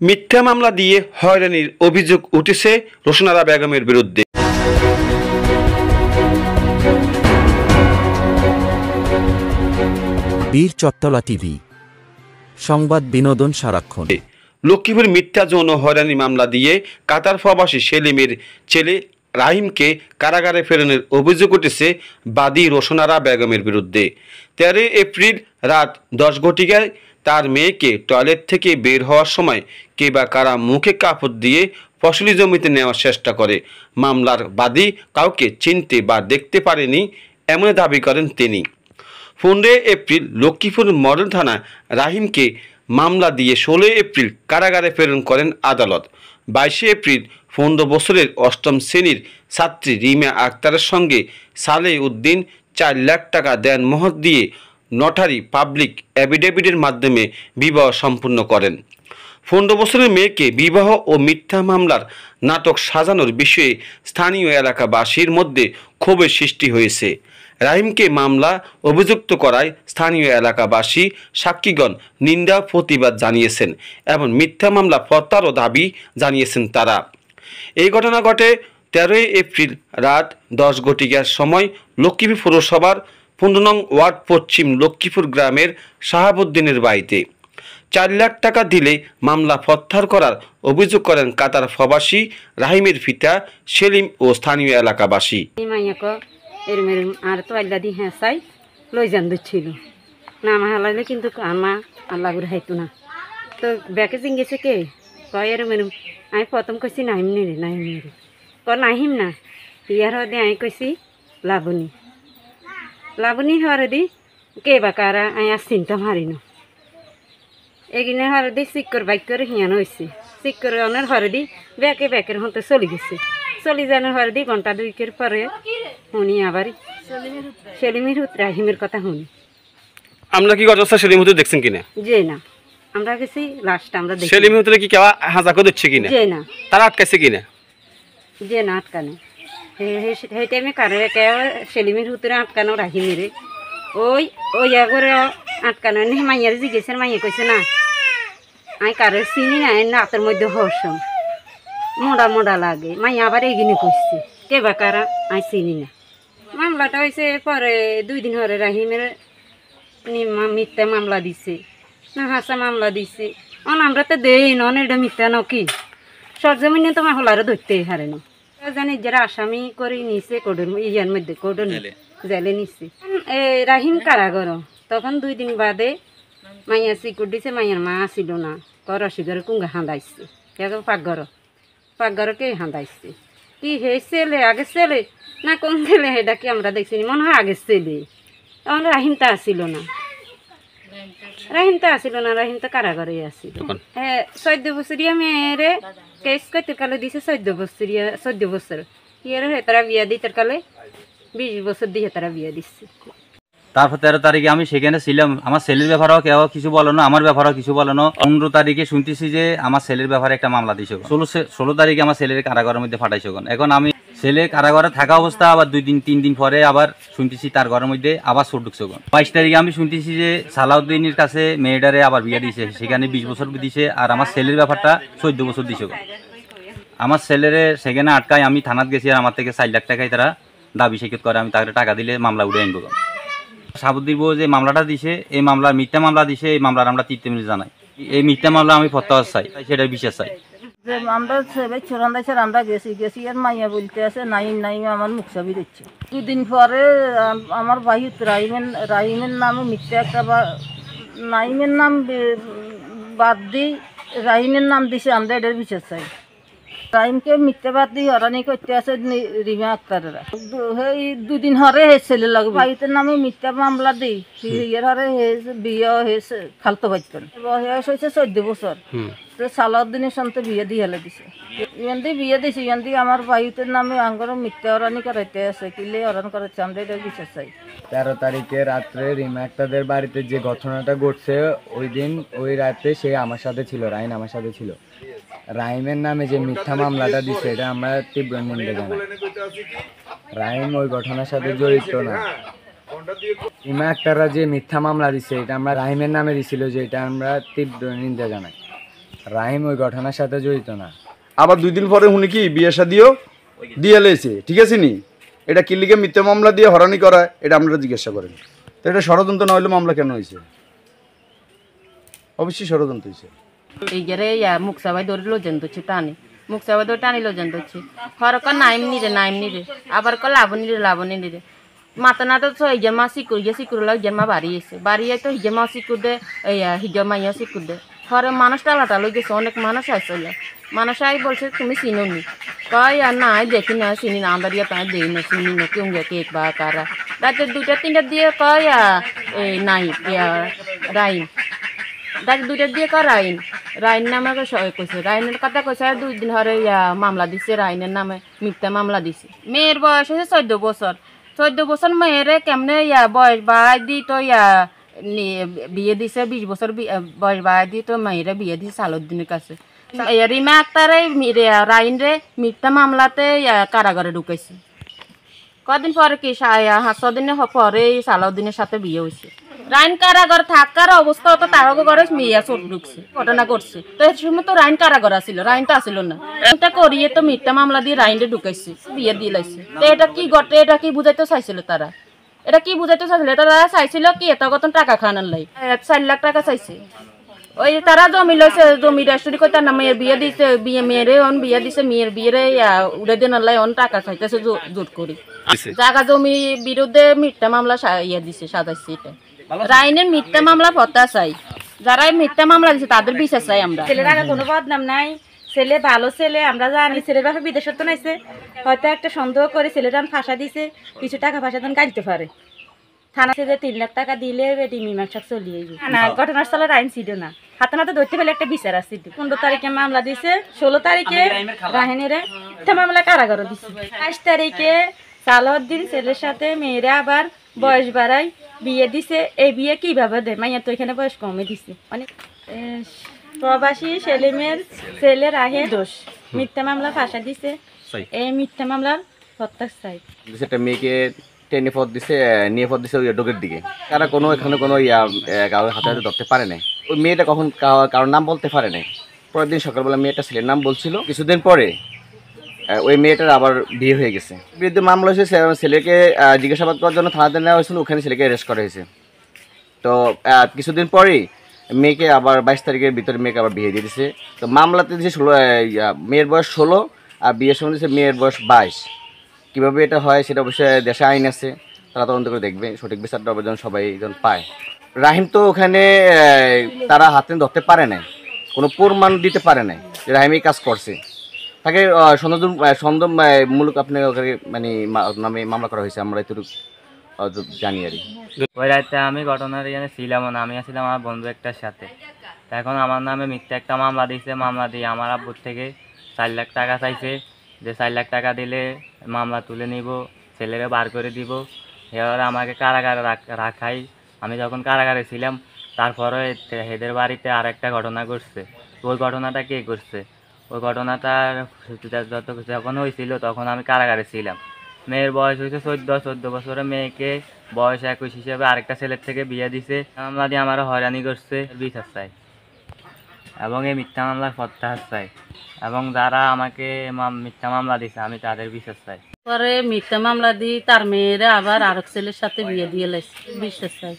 মিথ্যা মামলা দিয়ে হয়রানির অভিযোগ উঠেছে রোশনারা বেগমের বিরুদ্ধে। বীর চট্টলা টিভি, সংবাদ বিনোদন সারাক্ষণ। লক্ষ্মীপুর মিথ্যা যৌন হয়রানি মামলা দিয়ে কাতার প্রবাসী সেলিমের ছেলে রাহিমকে কারাগারে ফেরানোর অভিযোগ উঠেছে বাদী রোশনারা বেগমের বিরুদ্ধে। 13 এপ্রিল রাত 10 ঘটিকায় তার মেয়েকে টয়লেট থেকে বের হওয়ার সময় কে বা কারা মুখে কাপড় দিয়ে ফসলি জমিতে নেওয়ার চেষ্টা করে। মামলার বাদী কাউকে চিনতে বা দেখতে পারেনি এমন দাবি করেন তিনি। 15 এপ্রিল লক্ষ্মীপুর মডেল থানা রাহিমকে মামলা দিয়ে 16 এপ্রিল কারাগারে প্রেরণ করেন আদালত। 22 এপ্রিল 15 বছরের অষ্টম শ্রেণীর ছাত্রী রিমা আক্তারের সঙ্গে সালেহ উদ্দিন 4 লাখ টাকা দেনমোহর দিয়ে নটারি পাবলিক অ্যাফিডেভিটের মাধ্যমে বিবাহ সম্পন্ন করেন। 15 বছরের মেয়েকে বিবাহ ও মিথ্যা মামলার নাটক সাজানোর বিষয়ে স্থানীয় এলাকাবাসীর মধ্যে ক্ষোভের সৃষ্টি হয়েছে। রাহিমকে মামলা অভিযুক্ত করায় স্থানীয় এলাকাবাসী সাক্ষীগণ নিন্দা প্রতিবাদ জানিয়েছেন এবং মিথ্যা মামলা প্রত্যাহারও দাবি জানিয়েছেন তারা। এই ঘটনা ঘটে 13 এপ্রিল রাত 10 ঘটিকার সময় লক্ষ্মীপুর পৌরসভার 15 নং ওয়ার্ড পশ্চিম লক্ষ্মীপুর গ্রামের শাহাবুদ্দিনের বাড়িতে। 4 লাখ টাকা দিলে মামলা প্রত্যাহার করার অভিযোগ করেন কাতার প্রবাসী রাহিমের পিতা সেলিম ও স্থানীয় এলাকাবাসী। আর তো আল্লাহ দি হ্যাঁ চাই লই যান দিচ্ছিল না আমার হালাইলে কিন্তু আমার আল্লাহ করে হাইতো না তো ব্যাকে জিঙ্গেছে কে কয় এরম এরম আমি প্রথম কইছি নাহিম নি রে নাহিম না ইয়ার হদে আমি কইছি লাবণী হরে দি কে বা কারা আমি আর চিন্তা মারিন এগিনে হরে দি চিক্কর বাইক করে হিয়ান হয়েছে চিক্কর অনের হরে দি ব্যাকের হতে চলে গেছে চলে যানোর হরে দি ঘন্টা 2 পরে শুনি আবার সেলিমের রাহিমের কথা শুনি। আমরা কি ঘটনা সেলিম হুতে দেখছেন কিনা? যে না আমরা গেছি লাস্ট আমরা দেখি সেলিম হুতে কি কেউ হাজা করে দিচ্ছে কিনা? যে না তারা আটকাইছে কিনা? যে না আটকানে সেই টাইমে কারে কেউ সেলিমের হুতরে আটকানো রাহিমের ওই করে আটকানো নি মাইয়ার জিজ্ঞেসের মাইয়া কইছে না আমি কারে চিনি না এর নাতের মধ্যে হসম মোড়া লাগে মাইয়া আবার এগিনে কইছে কে বা কারা আমি চিনি না। মামলাটা হয়েছে পরে 2 দিন হরে রাহিমের মিথ্যা মামলা দিছে না হাসা মামলা দিছে আমরা তো দেই নন এটা মিথ্যা নকি সরজমিনে তো মাহলারে ধরতেই হারে না জানি যারা আসামি করে নিছে কোর্টের ইয়ার মধ্যে কোর্টের জেলে নিচ্ছে রাহিম কারাগর তখন 2 দিন বাদে মাইয়া চিকুর দিছে মাইয়ার মা ছিল না রসিগরে কুঙ্গা হাঁদাইছে পাকঘরকে হাঁদাইছে কি হে ছেলে আগে ছেলে না কোন ছেলে এটা কি আমরা দেখছি মনে হয় আগে ছেলে তখন রাহিমটা আসিল না রাহিম তো কারাগারে আসিল। হ্যাঁ 14 বছরিয়া মেয়েরে কেস করতে কালে দিছে 14 বছর ইয়ের তারা বিয়া দিতে কালে 20 বছর দিয়ে তারা বিয়া দিচ্ছে। তারপর 13 তারিখে আমি সেখানে ছিলাম। আমার ছেলের ব্যাপারেও কেউ কিছু বলো না, আমার ব্যাপারেও কিছু বলো না। 15 তারিখে শুনতেছি যে আমার ছেলের ব্যাপারে একটা মামলা দিয়েছে। 16 তারিখে আমার ছেলের কারাগারের মধ্যে ফাটাইছে। এখন আমি ছেলে কারাগারে থাকা অবস্থা আবার 2-3 দিন পরে আবার শুনতেছি তার ঘরের মধ্যে আবার চোর ঢুকছে। 22 তারিখে আমি শুনতেছি যে সালাউদ্দিনের কাছে মেয়েটারে আবার বিয়ে দিয়েছে, সেখানে 20 বছর দিয়েছে। আর আমার ছেলের ব্যাপারটা 14 বছর দিয়েছে। আমার ছেলেরে সেখানে আটকায় আমি থানাত গেছি আর আমার থেকে 4 লাখ টাকায় তারা দাবি স্বীকৃত করে। আমি তাকে টাকা দিলে মামলা উঠে আনবো। সাবুদ্দিন যে মামলাটা দিছে এই মামলা মিথ্যা মামলা দিছে, এই মামলার আমরা 3 মিনিট জানাই। এই মিথ্যা মামলা আমি প্রত্যাহার চাই, সেটা বিচার চাই। যে আমরা ছোড়ান্দাইছে আমরা গেছি আর মাইয়া বলতে আছে নাইম আমার মুখ ছবি দিচ্ছে। 2 দিন পরে আমার বাহিত রাহিমের নামে মিথ্যা একটা নাইমের নাম বাদ দিই রাহিমের নাম দিছে, আমরা এটার বিচার চাই। রাহিমকে মিথ্যাবাদ দিয়ে হরানি করতে আছে রিমা আক্তারেরা। এই 2 দিন হরে ছেলে লাগে ভাইতের নামে মিথ্যা মামলা দিই ইয়ের হরে বিয়ে হয়েছে খালতো ভাইতেন বয়স হয়েছে 14 বছর। তো সালাউদ্দিনের সঙ্গে বিয়ে দিয়ে হেলে দিছে। বিয়ে দিছে আমার ভাইতের নামে আঙ্গর মিথ্যা হরানি করাইতে আছে, কিলে হরান করাচ্ছে, আমরা এটা বিচার চাই। 13 তারিখে রাত্রে রিমা আক্তারদের বাড়িতে যে ঘটনাটা ঘটছে ওই দিন ওই রাতে সে আমার সাথে ছিল, রাহিম আমার সাথে ছিল। রাহিমের নামে যে মিথ্যা মামলাটা দিচ্ছে এটা আমরা তীব্র নিন্দা জানাই। রাহিম ওই ঘটনার সাথে জড়িত না। রিমা আক্তাররা যে মিথ্যা মামলা দিচ্ছে এটা আমরা রাহিমের নামে দিছিল, যে এটা আমরা তীব্র নিন্দা জানাই। রাহিম ওই ঘটনার সাথে জড়িত না। আবার 2 দিন পরে উনি কি বিয়ে শাদিও দিয়ে লেছে, ঠিক আছে নি? এটা কি লিগে মিথ্যা মামলা দিয়ে হরানি করা, এটা আপনারা জিজ্ঞাসা করেন। তো এটা ষড়যন্ত্র না হলে মামলা কেন হয়েছে? অবশ্যই ষড়যন্ত্র হয়েছে। এই গেরে মুখ সবাই ধরে লোজন ধরছি টানি, মুখ সবাই ধরে টানি লোজন ধরছি, হরক নাইম নিরে আবার ক লাবনি নিরে মাথা না তো হিজার সিকুর লাগ হিজার বাড়িয়ে তো হিজার সিকুর দে হিজার মাইয়া সিকুর দে হরে মানুষ টালাটা লই গেছে, অনেক মানুষ আসছিল, মানুষ আই বলছে তুমি চিনো নি, কয় আর না দেখি না চিনি না, আমরা দিয়ে তাই দেই না চিনি না কেউ কেক বা কারা রাতে 2টা 3টা দিয়ে কয় নাই রাইন ডাক 2টা দিয়ে কয় রাইন নামে কইছে, রাইনের কথা কইছে 2 দিন হরে মামলা দিছে, রাইনের নামে মিথ্যা মামলা দিছে। মেয়ের বয়স হয়েছে 14 বছর মেয়েরে কেমনে বয়স বাড়াই দি তো বিয়ে দিছে, 20 বছর বয়স বাড়াই দি তো মেয়েরে বিয়ে দিছে সালুদ্দিনের কাছে। রিমা আক্তারে রাইন রে মিথ্যা মামলাতে কারাগারে ঢুকাইছে। কদিন পরে কি 7 দিন পরে সালাউদ্দিনের সাথে বিয়ে হয়েছে। রাইন কারাগার থাকার অবস্থা তো তার ঘরে মেয়ে চোট ঢুকছে, ঘটনা করছে। তো এর সময় তো রাইন কারাগার আসিল, রাইন তো আসিল না, এটা করিয়ে তো মিথ্যা মামলা দিয়ে রাইনরে ঢুকাইছে, বিয়ে দিয়ে লাইছে। তো এটা কি ঘটে, এটা কি বুঝাইতে চাইছিল তারা? এটা কি বুঝাইতে চাইছিল? তারা চাইছিল কি এত কত টাকা খাওয়ানোর লাই, 4 লাখ টাকা চাইছে। ওই তারা জমি লইছে, জমি রেস্টুরি করে তার না মেয়ের বিয়ে দিছে, মেয়েরে অন বিয়ে দিছে, মেয়ের বিয়েরে উড়ে দিন লাই অন টাকা চাইতেছে জোট করি। জায়গা জমি বিরুদ্ধে মিথ্যা মামলা দিছে, সাজাইছে। এটা রাইনের মিথ্যা মামলা পত্তা চাই, যারা মিথ্যা মামলা দিছে তাদের বিচার চাই আমরা। ছেলের আগে কোনো বদনাম নাই, ছেলে ভালো ছেলে, আমরা জানি ছেলের বাপে বিদেশে তো নাইছে, হয়তো একটা সন্দেহ করে ছেলেটা ফাঁসা দিছে, কিছু টাকা পয়সা তখন গাড়িতে পারে থানা থেকে 3 লাখ টাকা দিলে মীমাংসা চলিয়ে না। ঘটনার স্থলের আইন ছিল না, হাতে নাতে ধরতে পেলে একটা বিচার আছে। 15 তারিখে মামলা দিছে, 16 তারিখে রাহিনীরে মামলা কারাগার দিছে, 22 তারিখে সালাউদ্দিন ছেলের সাথে মেয়েরা আবার বয়স বাড়াই বিয়ে দিছে। এই বিয়ে কিভাবে দেয়? মাইয়া তো এখানে বয়স কমে দিছে, মানে প্রবাসী সেলিমের ছেলে রাহের দোষ, মিথ্যা মামলা ফাঁসা দিছে, এই মিথ্যা মামলার প্রত্যাশ চাই। সেটা মেয়েকে টেনে পথ দিছে, নিয়ে পথ দিছে ওই ডোকের দিকে। তারা কোনো এখানে কোনো কারোর হাতে হাতে ধরতে পারে নাই। ওই মেয়েটা কখন কারোর নাম বলতে পারে নাই। পরের দিন সকালবেলা মেয়েটা ছেলের নাম বলছিল, কিছুদিন পরে ওই মেয়েটার আবার বিয়ে হয়ে গেছে। বিরুদ্ধে মামলা হয়েছে, ছেলেকে জিজ্ঞাসাবাদ করার জন্য থানাতে নেওয়া হয়েছিল, ওখানে ছেলেকে অ্যারেস্ট করা হয়েছে। তো কিছুদিন পরেই মেয়েকে আবার 22 তারিখের ভিতরে মেয়েকে আবার বিয়ে দিয়ে দিছে। তো মামলাতে দিয়েছে মেয়ের বয়স 16 আর বিয়ের সময় দিয়েছে মেয়ের বয়স 22। কীভাবে এটা হয় সেটা অবশ্যই দেশে আইন আছে, তারা তদন্ত করে দেখবে, সঠিক বিচারটা যেন সবাই যেন পায়। রাহিম তো ওখানে তারা হাতে ধরতে পারে নাই, কোনো প্রমাণ দিতে পারে নাই যে রাহিম এই কাজ করছে। তাকে সন্দেহমূলক আপনার মানে নামে মামলা করা হয়েছে, আমরা এতটুকু জানি আর কি। ওই রাতে আমি ঘটনার এখানে ছিলাম না, আমি আসছিলাম আমার বন্ধু একটার সাথে। এখন আমার নামে মিথ্যা একটা মামলা দিয়েছে, মামলা দিয়ে আমার আব্বুর থেকে 4 লাখ টাকা চাইছে, যে 4 লাখ টাকা দিলে মামলা তুলে নিব, ছেলেরে বার করে দিব। এবার আমাকে কারাগারে রাখাই। আমি যখন কারাগারে ছিলাম তারপরে এদের বাড়িতে আর একটা ঘটনা ঘটছে। ওই ঘটনাটা কে করছে? ওই ঘটনাটা যখন হয়েছিল তখন আমি কারাগারে ছিলাম। মেয়ের বয়স হয়েছে 14 বছরে, মেয়েকে বয়স 21 হিসেবে আরেকটা ছেলের থেকে বিয়ে দিছে। মামলা দিয়ে আমার হয়রানি করছে, বিচার চাই এবং এই মিথ্যা মামলার প্রত্যাহার চাই, এবং যারা আমাকে মিথ্যা মামলা দিছে আমি তাদের বিচার চাই। পরে মিথ্যা মামলা দিয়ে তার মেয়েরা আবার আরেক ছেলের সাথে বিয়ে দিয়ে লাইছে, বিচার চাই,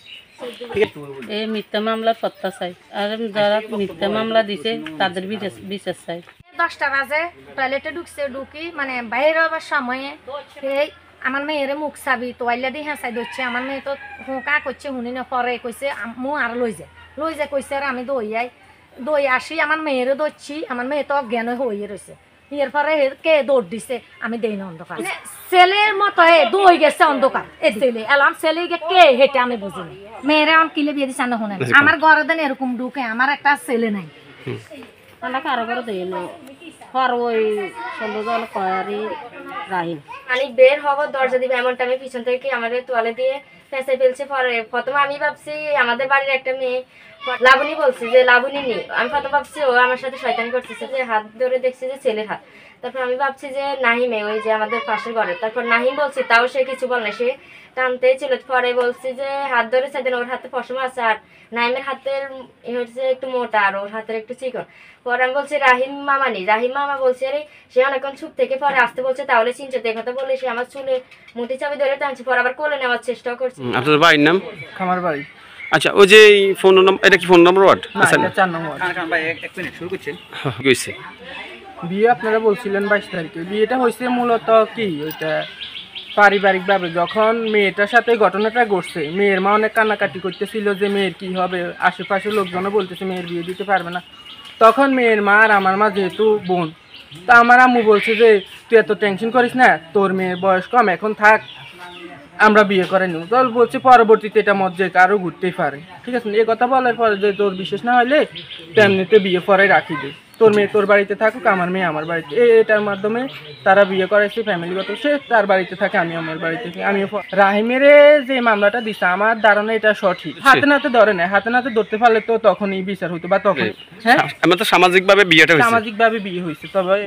এই মিথ্যা মামলার প্রত্যাহার চাই। আর যারা মিথ্যা মামলা দিছে তাদের বিচার চাই। 10টা বাজে টয়লেটে ঢুকি মানে বাইরে হবার সময়ে এই আমার মেয়ের মুখ চাবি তোয়াইলা দিয়ে হেঁচাই ধরছে। আমার মেয়ে তো হুঁকা করছে, শুনি না, পরে কইছে মু আর লই যায় কইছে। আর আমি দই আসি, আমার মেয়েরও ধরছি, আমার মেয়ে তো অজ্ঞান হয়ে রয়েছে। এর পরে কে দৌড় দিছে আমি দেই না, অন্ধকার ছেলের মতো দই গেছে অন্ধকার। এই ছেলে এলাম, ছেলে কে হেঁটে আমি বুঝিনি। মেয়েরা আমার কিলে বিয়ে দিচ্ছে না, শুনে আমার ঘরে দেন এরকম ঢুকে, আমার একটা ছেলে নাই। আমি বের হবো, দরজা দিবে এমনটা আমি পিছন থেকে আমাদের তোয়ালে দিয়ে ফেঁসে ফেলছে। পরে প্রথমে আমি ভাবছি আমাদের বাড়ির একটা মেয়ে, লাবণী বলছি যে লাবণী নি, আমি প্রথম ভাবছি ও আমার সাথে শয়তানি করতেছে, যে হাত ধরে দেখছি যে ছেলের হাত। তারপর আমি ভাবছি যে নাহিমে, ওই যে আমাদের পাশের ঘরে। তারপর নাহিম বলছি, তাও সে কিছু বলে না, সে টানতেই ছিল। পরে বলছি যে হাত ধরে সেদিন ওর হাতে পশম আছে, আর নাহিমের হাতের হচ্ছে একটু মোটা আর ওর হাতের একটু চিকন। পরে আমি বলছি রাহিম মামা নি, রাহিম মামা বলছে আরে সে অনেকক্ষণ চুপ থেকে পরে আসতে বলছে, তাহলে চিনছে তো। কথা বলে সে আমার চুলে মুঠি চাবি ধরে টানছে, পরে আবার কোলে নেওয়ার চেষ্টাও করছে। আপনার বাড়ির নাম? খামার বাড়ি। আচ্ছা, ওই যে ফোন নম্বর, এটা কি ফোন নম্বর ওয়ার্ড? আচ্ছা, 4 নম্বর। কইছে বিয়ে আপনারা বলছিলেন 22 তারিখে। বিয়েটা হয়েছে মূলত কি ওইটা পারিবারিকভাবে। যখন মেয়েটার সাথে ঘটনাটা ঘটছে, মেয়ের মা অনেক কান্নাকাটি করতেছিল যে মেয়ের কি হবে, আশেপাশের লোকজনও বলতেছে মেয়ের বিয়ে দিতে পারবে না। তখন মেয়ের মা আর আমার মা যেহেতু বোন, তা আমার আম্মু বলছে যে তুই এত টেনশন করিস না, তোর মেয়ের বয়স কম, এখন থাক, আমরা বিয়ে করে নিব। তো বলছে পরবর্তীতে এটা মত যে কারো ঘুরতেই পারে, ঠিক আছে। এই কথা বলার পরে যে তোর বিশেষ না হলে তেমনিতে বিয়ে পরে রাখি দে, তোর মেয়ে তোর বাড়িতে থাকুক, আমার মেয়ে আমার বাড়িতে। এটার মাধ্যমে তারা বিয়ে করেছে ফ্যামিলিগত। সে তার বাড়িতে থাকে, আমি আমার বাড়িতে থাকি। আমি রাহিমের যে মামলাটা দিচ্ছে, আমার ধারণা এটা সঠিক। হাতে নাতে ধরে নেয়, হাতে নাতে ধরতে পারলে তো তখনই বিচার হইতো, বা তখন হ্যাঁ সামাজিকভাবে বিয়েটা হয়েছে, সামাজিকভাবে বিয়ে হয়েছে। তবে